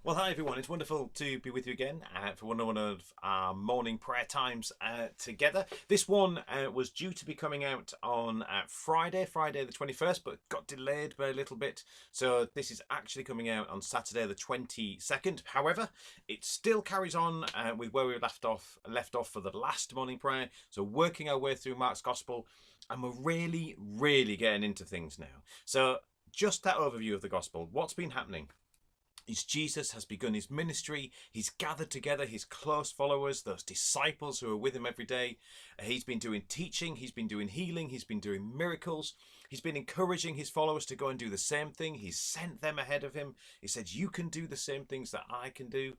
Well, hi everyone. It's wonderful to be with you again for one of our morning prayer times together. This one was due to be coming out on Friday the 21st, but got delayed by a little bit. So this is actually coming out on Saturday the 22nd. However, it still carries on with where we left off for the last morning prayer. So working our way through Mark's Gospel, and we're really getting into things now. So just that overview of the Gospel. What's been happening? Jesus has begun his ministry. He's gathered together his close followers, those disciples who are with him every day. He's been doing teaching, he's been doing healing, he's been doing miracles. He's been encouraging his followers to go and do the same thing. He's sent them ahead of him. He said, you can do the same things that I can do.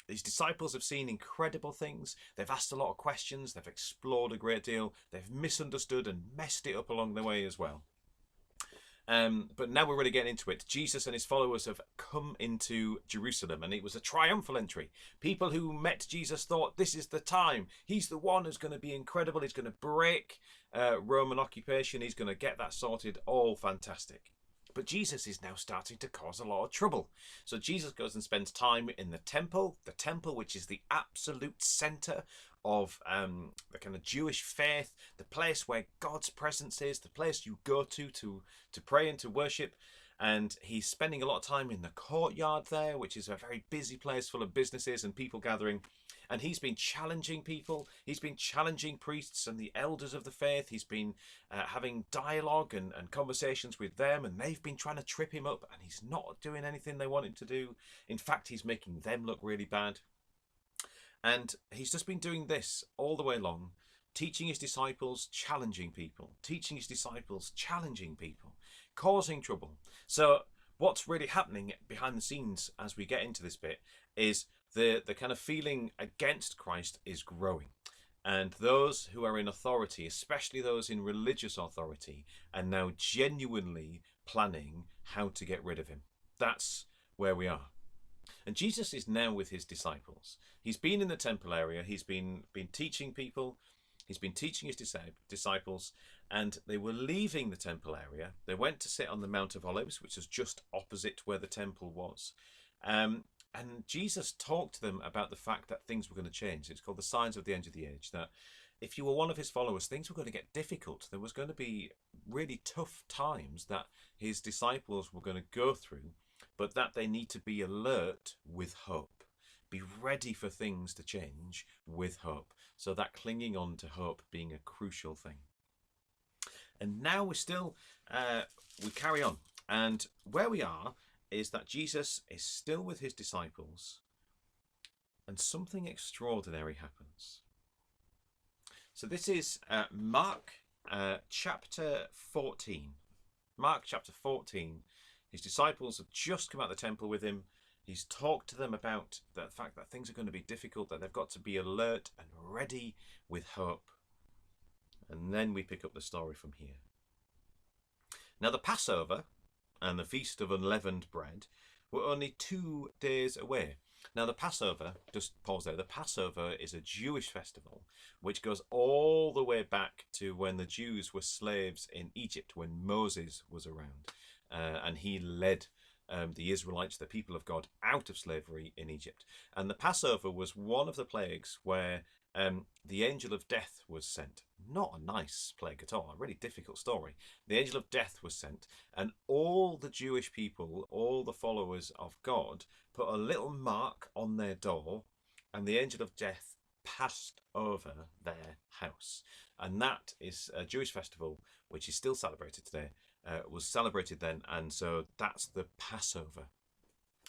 His disciples have seen incredible things. They've asked a lot of questions. They've explored a great deal. They've misunderstood and messed it up along the way as well. But now we're really getting into it. Jesus and his followers have come into Jerusalem, and it was a triumphal entry. People who met Jesus thought, this is the time. He's the one who's going to be incredible. He's going to break Roman occupation. He's going to get that sorted. All fantastic. But Jesus is now starting to cause a lot of trouble. So Jesus goes and spends time in the temple which is the absolute centre of the kind of Jewish faith, the place where God's presence is, the place you go to pray and to worship. And he's spending a lot of time in the courtyard there, which is a very busy place full of businesses and people gathering. And he's been challenging people. He's been challenging priests and the elders of the faith. He's been having dialogue and conversations with them, and they've been trying to trip him up, and he's not doing anything they want him to do. In fact, he's making them look really bad. And he's just been doing this all the way along, teaching his disciples, challenging people, teaching his disciples, challenging people, causing trouble. So what's really happening behind the scenes as we get into this bit is the kind of feeling against Christ is growing. And those who are in authority, especially those in religious authority, are now genuinely planning how to get rid of him. That's where we are. And Jesus is now with his disciples. He's been in the temple area. He's been teaching people. He's been teaching his disciples, and they were leaving the temple area. They went to sit on the Mount of Olives, which is just opposite where the temple was. And Jesus talked to them about the fact that things were going to change. It's called the signs of the end of the age, that if you were one of his followers, things were going to get difficult. There was going to be really tough times that his disciples were going to go through, but that they need to be alert with hope. Be ready for things to change with hope. So that clinging on to hope being a crucial thing. And now we carry on. And where we are is that Jesus is still with his disciples, and something extraordinary happens. So this is Mark chapter 14. Mark chapter 14. His disciples have just come out of the temple with him. He's talked to them about the fact that things are going to be difficult, that they've got to be alert and ready with hope. And then we pick up the story from here. Now the Passover and the Feast of Unleavened Bread were only 2 days away. Now the Passover, just pause there, the Passover is a Jewish festival which goes all the way back to when the Jews were slaves in Egypt, when Moses was around. And he led the Israelites, the people of God, out of slavery in Egypt. And the Passover was one of the plagues where the angel of death was sent. Not a nice plague at all, a really difficult story. The angel of death was sent, and all the Jewish people, all the followers of God, put a little mark on their door, and the angel of death passed over their house. And that is a Jewish festival which is still celebrated today. Was celebrated then, and so that's the Passover,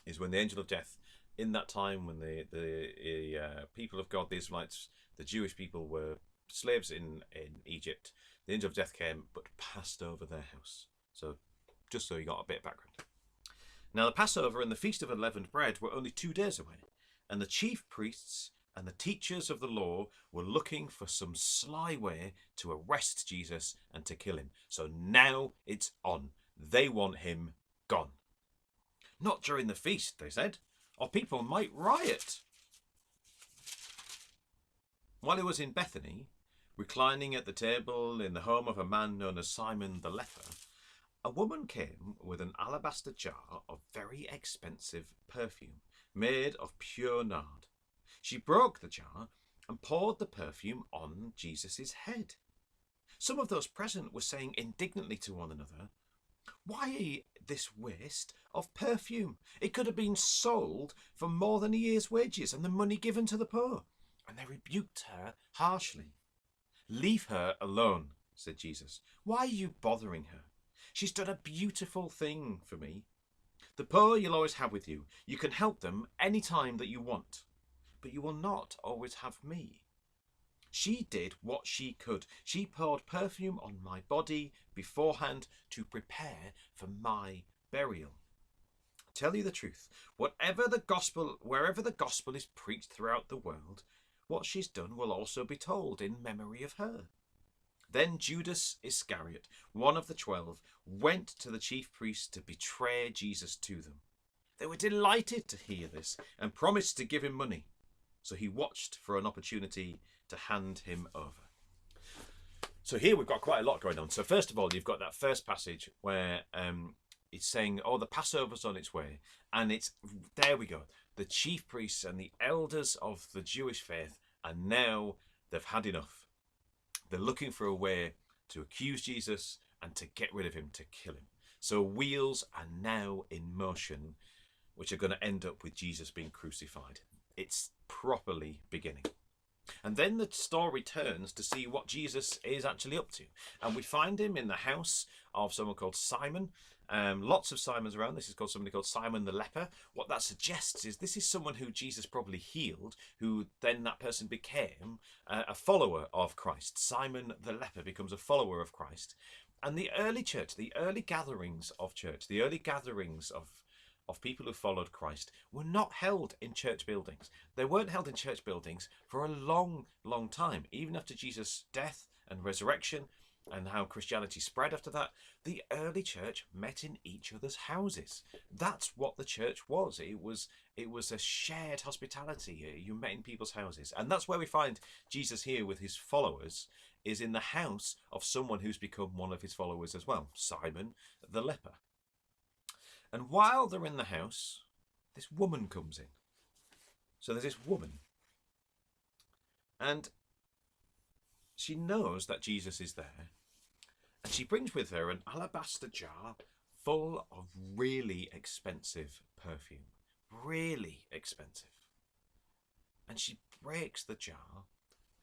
is when the angel of death, in that time when the people of God, the Israelites, the Jewish people, were slaves in Egypt, the angel of death came but passed over their house. So just so you got a bit of background. Now the Passover and the Feast of Unleavened Bread were only 2 days away, and the chief priests and the teachers of the law were looking for some sly way to arrest Jesus and to kill him. So now it's on. They want him gone. Not during the feast, they said, or people might riot. While he was in Bethany, reclining at the table in the home of a man known as Simon the leper, A woman came with an alabaster jar of very expensive perfume made of pure nard. She broke the jar and poured the perfume on Jesus' head. Some of those present were saying indignantly to one another, "Why this waste of perfume? It could have been sold for more than a year's wages and the money given to the poor." And they rebuked her harshly. "Leave her alone," said Jesus. "Why are you bothering her? She's done a beautiful thing for me. The poor you'll always have with you. You can help them any time that you want, but you will not always have me. She did what she could. She poured perfume on my body beforehand to prepare for my burial. Tell you the truth, wherever the gospel is preached throughout the world, what she's done will also be told in memory of her." Then Judas Iscariot, one of the 12, went to the chief priests to betray Jesus to them. They were delighted to hear this and promised to give him money. So he watched for an opportunity to hand him over. So here we've got quite a lot going on. So first of all, you've got that first passage where it's saying, "Oh, the Passover's on its way." And there we go. The chief priests and the elders of the Jewish faith, and now they've had enough. They're looking for a way to accuse Jesus and to get rid of him, to kill him. So wheels are now in motion, which are going to end up with Jesus being crucified. It's properly beginning. And then the story turns to see what Jesus is actually up to. And we find him in the house of someone called Simon. Lots of Simons around. This is called somebody called Simon the leper. What that suggests is this is someone who Jesus probably healed, who then that person became a follower of Christ. Simon the leper becomes a follower of Christ. And the early church, the early gatherings of church, the early gatherings of people who followed Christ were not held in church buildings. They weren't held in church buildings for a long, long time. Even after Jesus' death and resurrection and how Christianity spread after that, the early church met in each other's houses. That's what the church was. It was a shared hospitality. You met in people's houses. And that's where we find Jesus here with his followers, is in the house of someone who's become one of his followers as well, Simon the leper. And while they're in the house, this woman comes in. So there's this woman, and she knows that Jesus is there, and she brings with her an alabaster jar full of really expensive perfume. Really expensive. And she breaks the jar,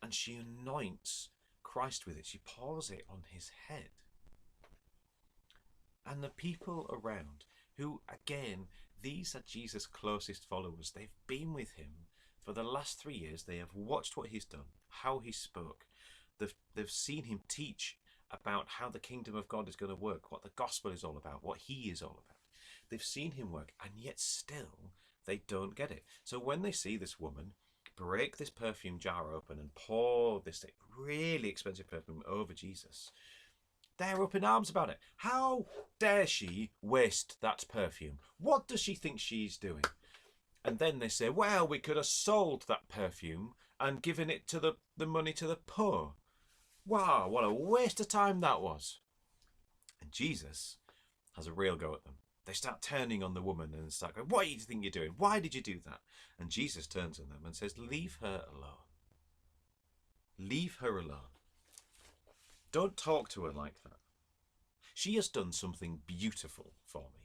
and she anoints Christ with it. She pours it on his head. And the people around, who, again, these are Jesus' closest followers. They've been with him for the last 3 years. They have watched what he's done, how he spoke. They've seen him teach about how the kingdom of God is going to work, what the gospel is all about, what he is all about. They've seen him work, and yet still they don't get it. So when they see this woman break this perfume jar open and pour this really expensive perfume over Jesus, they're up in arms about it. How dare she waste that perfume? What does she think she's doing? And then they say, well, we could have sold that perfume and given it to the money to the poor. Wow, what a waste of time that was. And Jesus has a real go at them. They start turning on the woman and start going, what do you think you're doing? Why did you do that? And Jesus turns on them and says, leave her alone. Leave her alone. Don't talk to her like that. She has done something beautiful for me.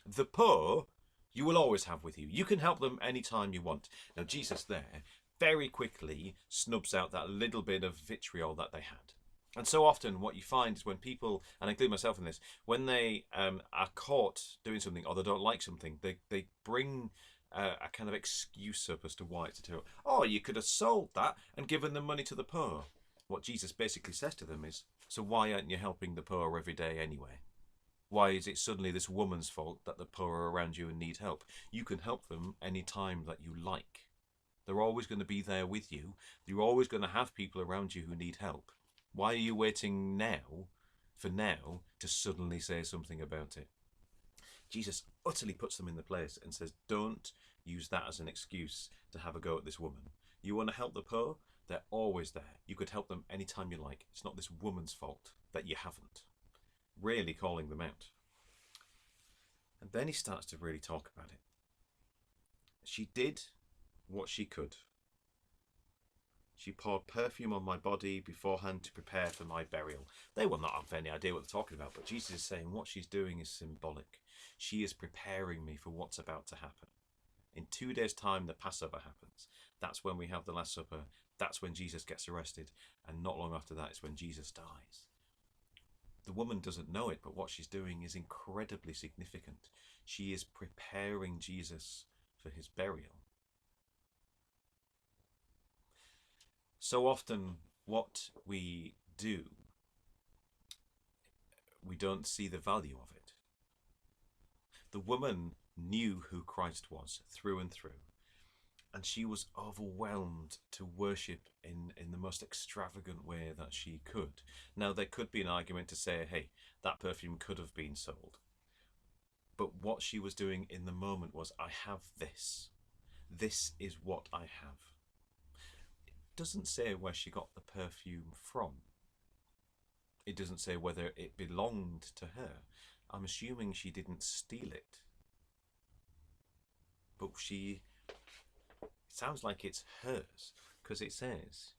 The poor you will always have with you. You can help them anytime you want. Now, Jesus there very quickly snubs out that little bit of vitriol that they had. And so often what you find is when people, and I include myself in this, when they are caught doing something or they don't like something, they bring a kind of excuse up as to why it's a terrible. Oh, you could have sold that and given the money to the poor. What Jesus basically says to them is, so why aren't you helping the poor every day anyway? Why is it suddenly this woman's fault that the poor are around you and need help? You can help them any time that you like. They're always going to be there with you. You're always going to have people around you who need help. Why are you waiting now to suddenly say something about it? Jesus utterly puts them in the place and says, don't use that as an excuse to have a go at this woman. You want to help the poor? They're always there. You could help them anytime you like. It's not this woman's fault that you haven't. really calling them out. And then he starts to really talk about it. She did what she could. She poured perfume on my body beforehand to prepare for my burial. They will not have any idea what they're talking about, but Jesus is saying what she's doing is symbolic. She is preparing me for what's about to happen. In 2 days' time, the Passover happens. That's when we have the Last Supper. That's when Jesus gets arrested. And not long after that is when Jesus dies. The woman doesn't know it, but what she's doing is incredibly significant. She is preparing Jesus for his burial. So often what we do, we don't see the value of it. The woman knew who Christ was through and through, and she was overwhelmed to worship in the most extravagant way that she could. Now, there could be an argument to say, hey, that perfume could have been sold. But what she was doing in the moment was, I have this. This is what I have. It doesn't say where she got the perfume from. It doesn't say whether it belonged to her. I'm assuming she didn't steal it. But it sounds like it's hers, because it says,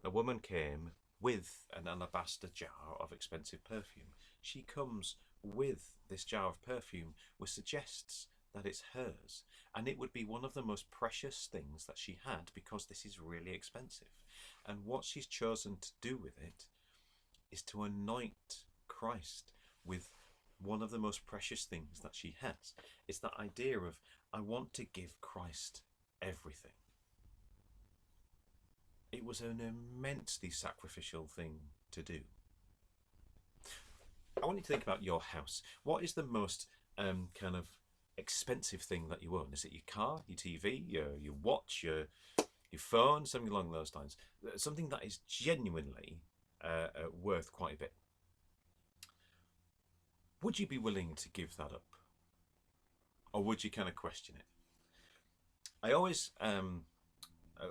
a woman came with an alabaster jar of expensive perfume. She comes with this jar of perfume, which suggests that it's hers, and it would be one of the most precious things that she had, because this is really expensive. And what she's chosen to do with it is to anoint Christ with one of the most precious things that she has. It's that idea of, I want to give Christ everything. It was an immensely sacrificial thing to do. I want you to think about your house. What is the most kind of expensive thing that you own? Is it your car, your TV, your watch, your phone, something along those lines? Something that is genuinely worth quite a bit. Would you be willing to give that up? Or would you kind of question it? I always,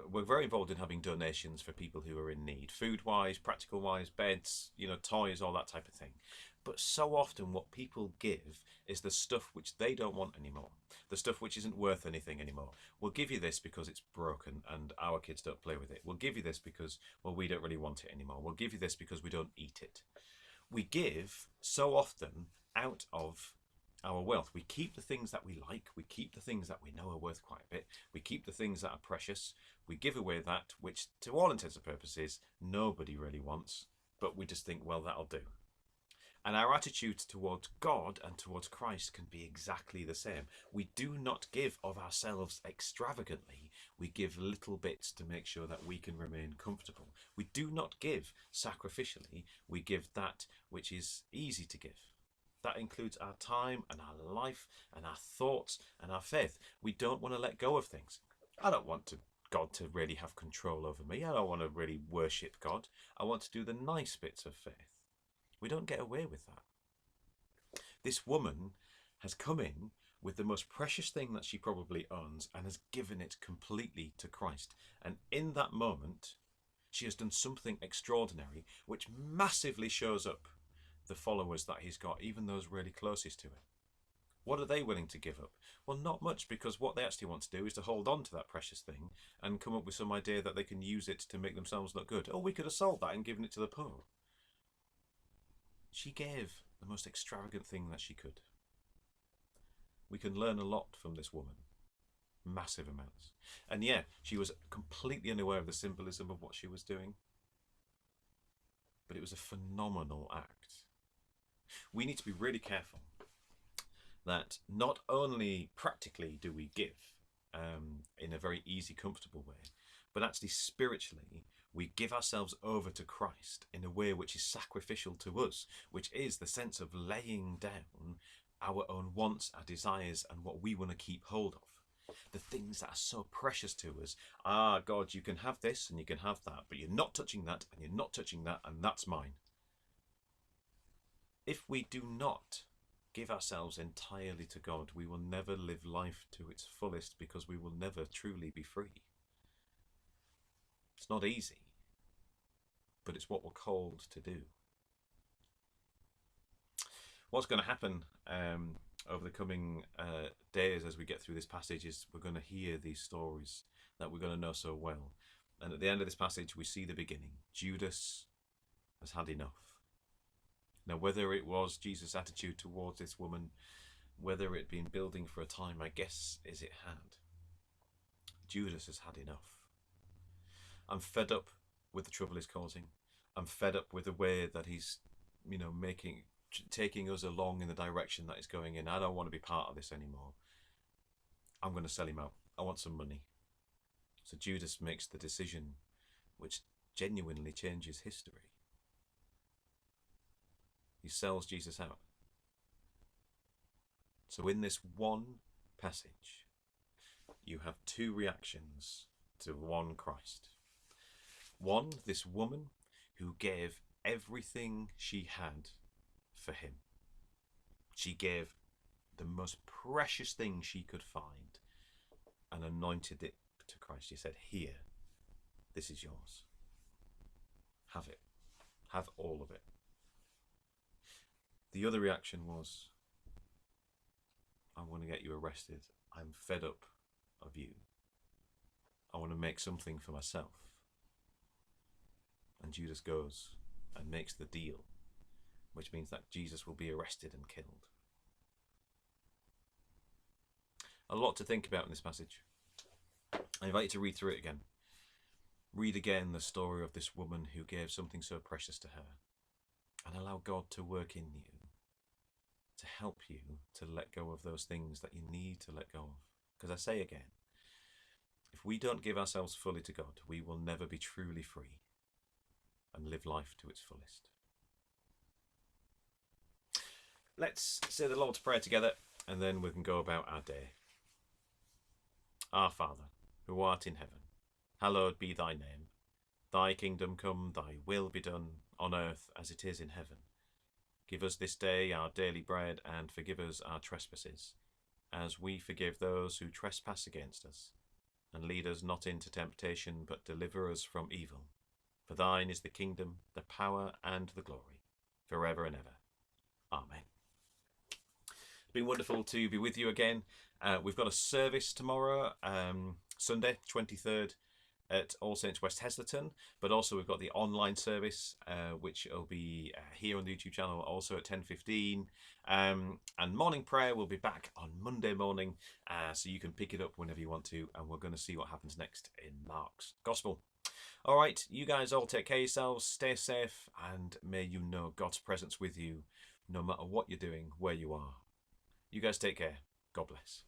we're very involved in having donations for people who are in need, food-wise, practical-wise, beds, toys, all that type of thing. But so often what people give is the stuff which they don't want anymore, the stuff which isn't worth anything anymore. We'll give you this because it's broken and our kids don't play with it. We'll give you this because, well, we don't really want it anymore. We'll give you this because we don't eat it. We give so often out of our wealth. We keep the things that we like. We keep the things that we know are worth quite a bit. We keep the things that are precious. We give away that which, to all intents and purposes, nobody really wants, but we just think, well, that'll do. And our attitude towards God and towards Christ can be exactly the same. We do not give of ourselves extravagantly. We give little bits to make sure that we can remain comfortable. We do not give sacrificially. We give that which is easy to give. That includes our time and our life and our thoughts and our faith. We don't want to let go of things. I don't want God to really have control over me. I don't want to really worship God. I want to do the nice bits of faith. We don't get away with that. This woman has come in with the most precious thing that she probably owns and has given it completely to Christ. And in that moment, she has done something extraordinary, which massively shows up the followers that he's got, even those really closest to him. What are they willing to give up? Well, not much, because what they actually want to do is to hold on to that precious thing and come up with some idea that they can use it to make themselves look good. Oh, we could have sold that and given it to the poor. She gave the most extravagant thing that she could. We can learn a lot from this woman. Massive amounts. And yeah, she was completely unaware of the symbolism of what she was doing. But it was a phenomenal act. We need to be really careful that not only practically do we give in a very easy, comfortable way, but actually spiritually, we give ourselves over to Christ in a way which is sacrificial to us, which is the sense of laying down our own wants, our desires, and what we want to keep hold of. The things that are so precious to us. God, you can have this and you can have that, but you're not touching that and you're not touching that, and that's mine. If we do not give ourselves entirely to God, we will never live life to its fullest, because we will never truly be free. It's not easy, but it's what we're called to do. What's going to happen over the coming days as we get through this passage is we're going to hear these stories that we're going to know so well. And at the end of this passage, we see the beginning. Judas has had enough. Now, whether it was Jesus' attitude towards this woman, whether it had been building for a time, my guess is it had. Judas has had enough. I'm fed up with the trouble he's causing. I'm fed up with the way that he's, taking us along in the direction that he's going in. I don't want to be part of this anymore. I'm going to sell him out. I want some money. So Judas makes the decision which genuinely changes history. He sells Jesus out. So in this one passage, you have two reactions to one Christ. One, this woman who gave everything she had for him. She gave the most precious thing she could find and anointed it to Christ. She said, "Here, this is yours. Have it. Have all of it." The other reaction was, "I want to get you arrested. I'm fed up of you. I want to make something for myself." And Judas goes and makes the deal, which means that Jesus will be arrested and killed. A lot to think about in this passage. I invite you to read through it again. Read again the story of this woman who gave something so precious to her, and allow God to work in you to help you to let go of those things that you need to let go of. Because I say again, if we don't give ourselves fully to God, we will never be truly free and live life to its fullest. Let's say the Lord's Prayer together, and then we can go about our day. Our Father, who art in heaven, hallowed be thy name. Thy kingdom come, thy will be done, on earth as it is in heaven. Give us this day our daily bread, and forgive us our trespasses, as we forgive those who trespass against us. And lead us not into temptation, but deliver us from evil. For thine is the kingdom, the power, and the glory, forever and ever. Amen. It's been wonderful to be with you again. We've got a service tomorrow, Sunday, 23rd, at All Saints West Heslington, but also we've got the online service, which will be here on the YouTube channel, also at 10:15. And morning prayer will be back on Monday morning, so you can pick it up whenever you want to, and we're going to see what happens next in Mark's Gospel. All right, you guys all take care of yourselves, stay safe, and may you know God's presence with you, no matter what you're doing, where you are. You guys take care. God bless.